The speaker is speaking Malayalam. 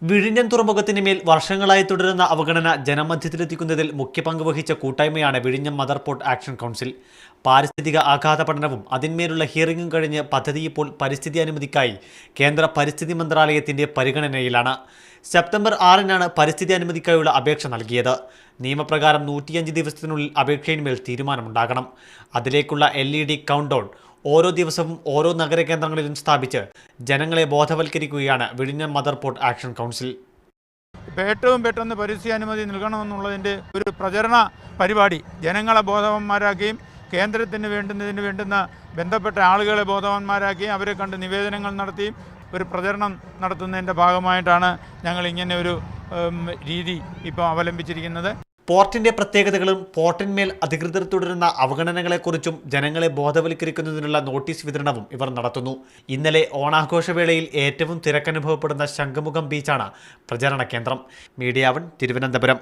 വിഴിഞ്ഞം തുറമുഖത്തിന് മേൽ വർഷങ്ങളായി തുടരുന്ന അവഗണന ജനമധ്യത്തിലെത്തിക്കുന്നതിൽ മുഖ്യ പങ്ക് വഹിച്ച കൂട്ടായ്മയാണ് വിഴിഞ്ഞം മദർ പോർട്ട് ആക്ഷൻ കൗൺസിൽ. പാരിസ്ഥിതിക ആഘാത പഠനവും അതിന്മേലുള്ള ഹിയറിംഗും കഴിഞ്ഞ് പദ്ധതി ഇപ്പോൾ പരിസ്ഥിതി അനുമതിക്കായി കേന്ദ്ര പരിസ്ഥിതി മന്ത്രാലയത്തിന്റെ പരിഗണനയിലാണ്. സെപ്റ്റംബർ 6-നാണ് പരിസ്ഥിതി അനുമതിക്കായുള്ള അപേക്ഷ നൽകിയത്. നിയമപ്രകാരം 105 ദിവസത്തിനുള്ളിൽ അപേക്ഷയിന്മേൽ തീരുമാനമുണ്ടാകണം. അതിലേക്കുള്ള LED കൗണ്ട് ഡൗൺ ഓരോ ദിവസവും ഓരോ നഗരകേന്ദ്രങ്ങളിലും സ്ഥാപിച്ച് ജനങ്ങളെ ബോധവൽക്കരിക്കുകയാണ് വിഴിഞ്ഞം മദർ പോർട്ട് ആക്ഷൻ കൗൺസിൽ. ഏറ്റവും പെട്ടെന്ന് പരിസ്ഥിതി അനുമതി നൽകണമെന്നുള്ളതിൻ്റെ ഒരു പ്രചരണ പരിപാടി ജനങ്ങളെ ബോധവാന്മാരാക്കുകയും കേന്ദ്രത്തിന് വേണ്ടുന്ന ബന്ധപ്പെട്ട ആളുകളെ ബോധവാന്മാരാക്കുകയും അവരെ കണ്ട് നിവേദനങ്ങൾ നടത്തിയും ഒരു പ്രചരണം നടത്തുന്നതിൻ്റെ ഭാഗമായിട്ടാണ് ഞങ്ങൾ ഇങ്ങനെ ഒരു രീതി ഇപ്പോൾ അവലംബിച്ചിരിക്കുന്നത്. പോർട്ടിന്റെ പ്രത്യേകതകളും പോർട്ടിന്മേൽ അധികൃതർ തുടരുന്ന അവഗണനകളെക്കുറിച്ചും ജനങ്ങളെ ബോധവൽക്കരിക്കുന്നതിനുള്ള നോട്ടീസ് വിതരണവും ഇവർ നടത്തുന്നു. ഇന്നലെ ഓണാഘോഷവേളയിൽ ഏറ്റവും തിരക്കനുഭവപ്പെടുന്ന ശംഖുമുഖം ബീച്ചാണ് പ്രചരണ കേന്ദ്രം. മീഡിയ 1 തിരുവനന്തപുരം.